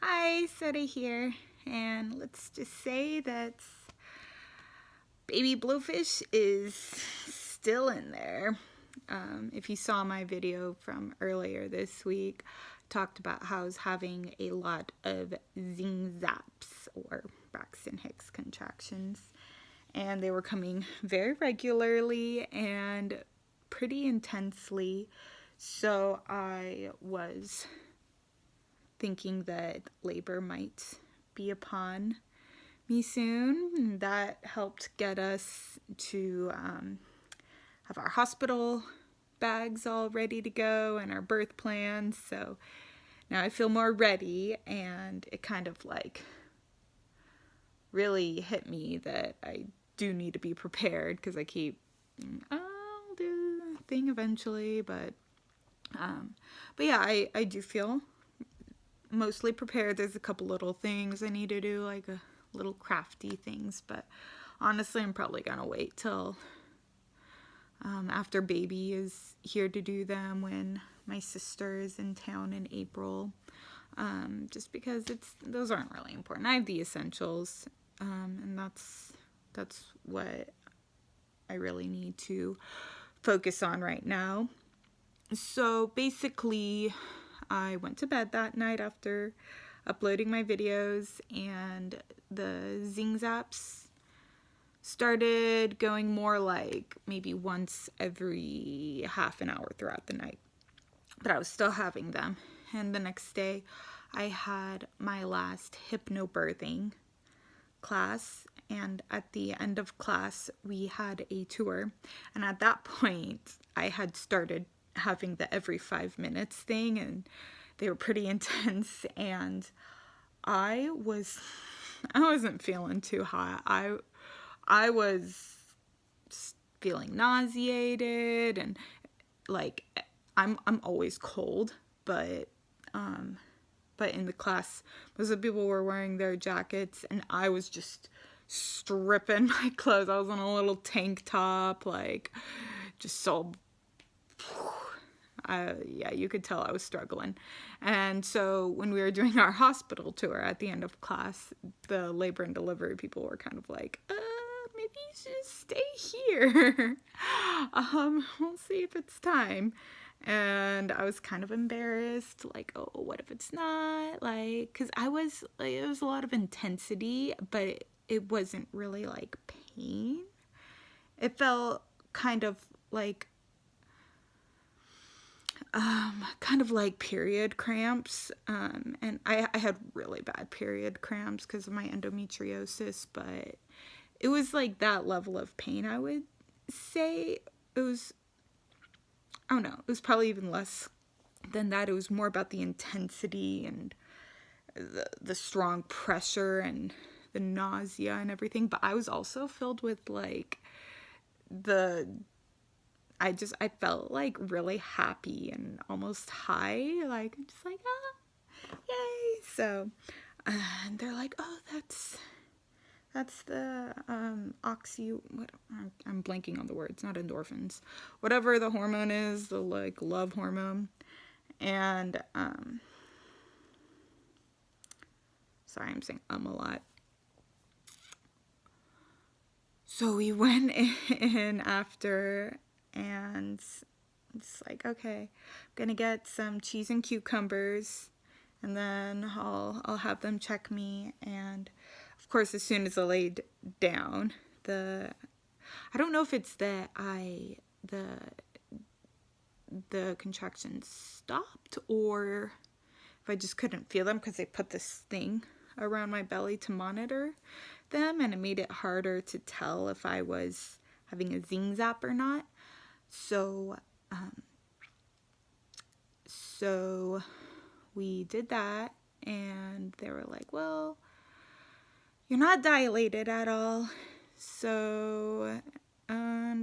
Hi, Soda here, and let's just say that Baby Blowfish is still in there. If you saw my video from earlier this week, I talked about how I was having a lot of zing-zaps, or Braxton Hicks contractions, and they were coming very regularly and pretty intensely, so I was thinking that labor might be upon me soon. And that helped get us to have our hospital bags all ready to go and our birth plans. So now I feel more ready, and it kind of like really hit me that I do need to be prepared, because I keep, I'll do the thing eventually, but yeah, I do feel mostly prepared. There's a couple little things I need to do, like a little crafty things, but honestly I'm probably gonna wait till after baby is here to do them, when my sister is in town in April, just because those aren't really important. I have the essentials, and that's what I really need to focus on right now. So basically I went to bed that night after uploading my videos, and the zing zaps started going more like maybe once every half an hour throughout the night, but I was still having them. And the next day I had my last hypnobirthing class, and at the end of class we had a tour, and at that point I had started having the every 5 minutes thing, and they were pretty intense, and I wasn't feeling too hot. I was feeling nauseated, and like I'm always cold, but in the class most of the people were wearing their jackets, and I was just stripping my clothes. I was in a little tank top, like just so yeah, you could tell I was struggling. And so when we were doing our hospital tour at the end of class, the labor and delivery people were kind of like, maybe you should just stay here. We'll see if it's time. And I was kind of embarrassed, like, oh, what if it's not? Like, because it was a lot of intensity, but it wasn't really like pain. It felt kind of like period cramps, and I had really bad period cramps because of my endometriosis, but it was like that level of pain. I would say it was, I don't know, it was probably even less than that. It was more about the intensity and the strong pressure and the nausea and everything, but I was also filled with like I felt like really happy and almost high, like just like, yay. So and they're like, oh, that's the what, I'm blanking on the words, not endorphins, whatever the hormone is, the like love hormone. And sorry, I'm saying a lot. So we went in after, and it's like, okay, I'm gonna get some cheese and cucumbers, and then I'll have them check me. And of course, as soon as I laid down, I don't know if it's that the contractions stopped, or if I just couldn't feel them, because they put this thing around my belly to monitor them, and it made it harder to tell if I was having a zing zap or not. So we did that, and they were like, well, you're not dilated at all, so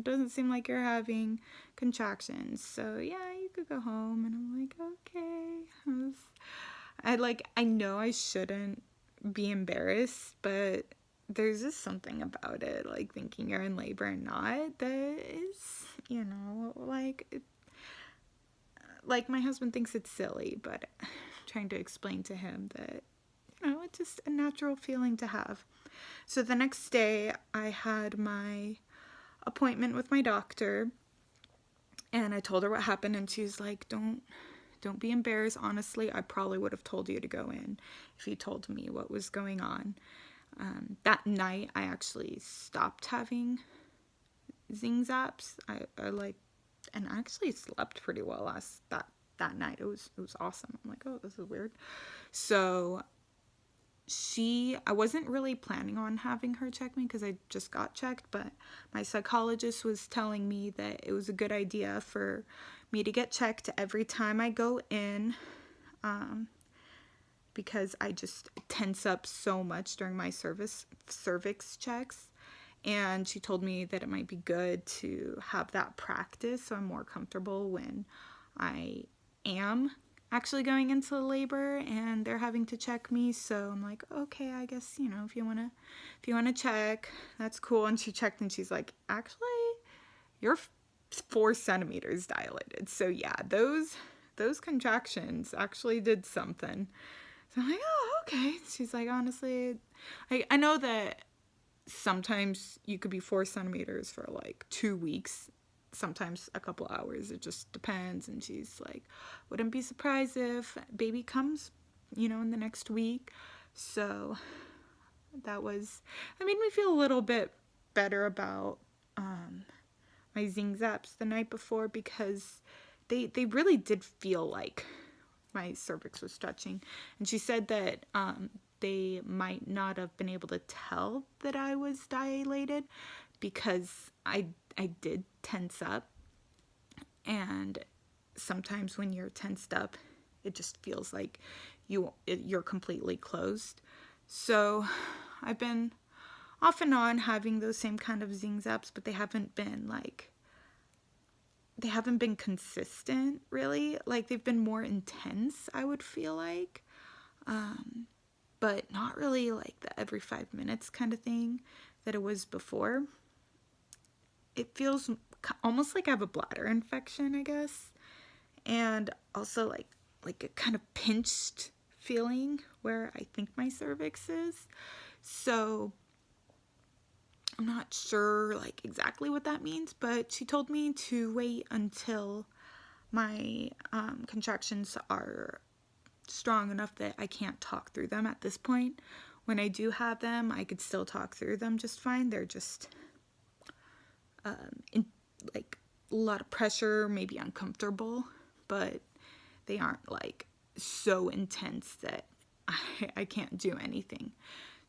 doesn't seem like you're having contractions, so yeah, you could go home. And I'm like, okay. I know I shouldn't be embarrassed, but there's just something about it, like thinking you're in labor and not, that is, like my husband thinks it's silly, but I'm trying to explain to him that just a natural feeling to have. So the next day I had my appointment with my doctor, and I told her what happened, and she's like, don't be embarrassed. Honestly, I probably would have told you to go in if you told me what was going on. That night I actually stopped having zing zaps. I like, and I actually slept pretty well that night. It was awesome. I'm like, oh, this is weird. So I wasn't really planning on having her check me because I just got checked, but my psychologist was telling me that it was a good idea for me to get checked every time I go in, because I just tense up so much during my cervix checks. And she told me that it might be good to have that practice so I'm more comfortable when I am actually going into labor and they're having to check me. So I'm like, okay, I guess, if you wanna check, that's cool. And she checked and she's like, actually, you're 4 centimeters dilated. So yeah, those contractions actually did something. So I'm like, oh, okay. She's like, honestly, I know that sometimes you could be 4 centimeters for like 2 weeks, sometimes a couple hours. It just depends. And she's like, wouldn't be surprised if baby comes, in the next week. So that made me feel a little bit better about my zing zaps the night before, because they really did feel like my cervix was stretching. And she said that they might not have been able to tell that I was dilated because I did tense up. And sometimes when you're tensed up, it just feels like you're completely closed. So I've been off and on having those same kind of zing zaps, but they haven't been consistent, really. Like, they've been more intense, I would feel like, but not really like the every 5 minutes kind of thing that it was before. It feels almost like I have a bladder infection, I guess, and also like a kind of pinched feeling where I think my cervix is. So I'm not sure like exactly what that means, but she told me to wait until my contractions are strong enough that I can't talk through them at this point. When I do have them, I could still talk through them just fine. They're just like a lot of pressure, maybe uncomfortable, but they aren't like so intense that I can't do anything.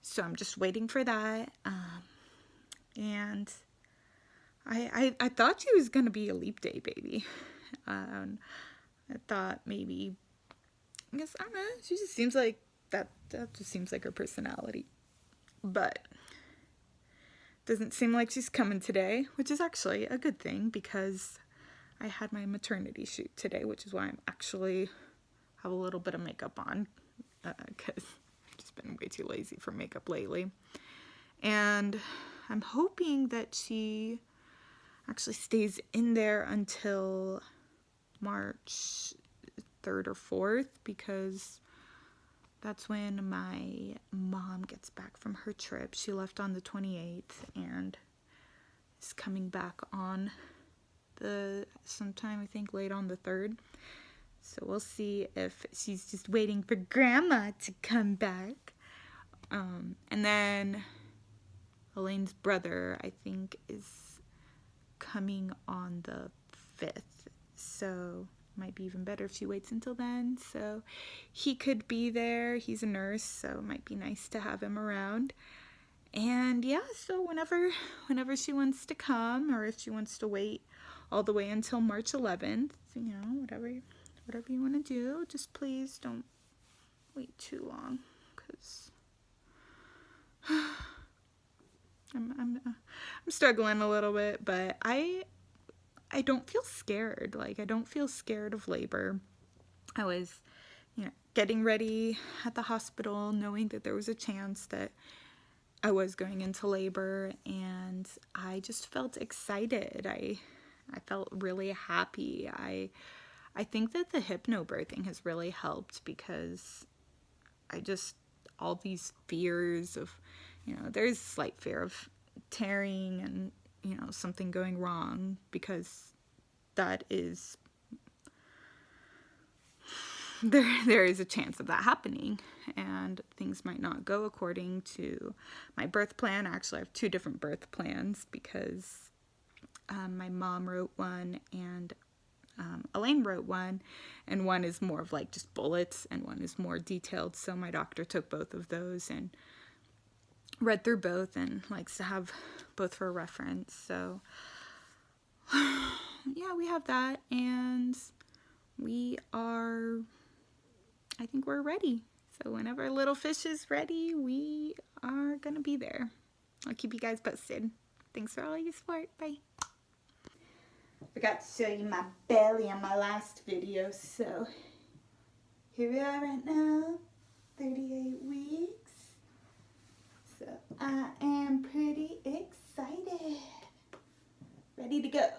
So I'm just waiting for that. And I thought she was going to be a leap day baby. I thought maybe, I don't know, she just seems like, that just seems like her personality. But doesn't seem like she's coming today, which is actually a good thing because I had my maternity shoot today, which is why I'm actually have a little bit of makeup on, because I've just been way too lazy for makeup lately. And I'm hoping that she actually stays in there until March 3rd or 4th, because that's when my mom gets back from her trip. She left on the 28th and is coming back on sometime, I think, late on the 3rd. So we'll see if she's just waiting for grandma to come back. And then Elaine's brother, I think, is coming on the 5th. So might be even better if she waits until then. So he could be there. He's a nurse, so it might be nice to have him around. And yeah, so whenever she wants to come, or if she wants to wait all the way until March 11th, whatever you want to do, just please don't wait too long, because I'm struggling a little bit, but I don't feel scared. Like, I don't feel scared of labor. I was, getting ready at the hospital, knowing that there was a chance that I was going into labor, and I just felt excited. I felt really happy. I think that the hypnobirthing has really helped, because all these fears of, there's slight fear of tearing and, something going wrong, because that is, there is a chance of that happening, and things might not go according to my birth plan. Actually, I have 2 different birth plans, because my mom wrote one and Elaine wrote one, and one is more of like just bullets and one is more detailed. So my doctor took both of those and read through both and likes to have both for reference. So yeah, we have that, and I think we're ready. So whenever little fish is ready, we are gonna be there. I'll keep you guys posted. Thanks for all your support. Bye. Forgot to show you my belly on my last video, so here we are right now, 38 weeks. So I am pretty excited. Ready to go.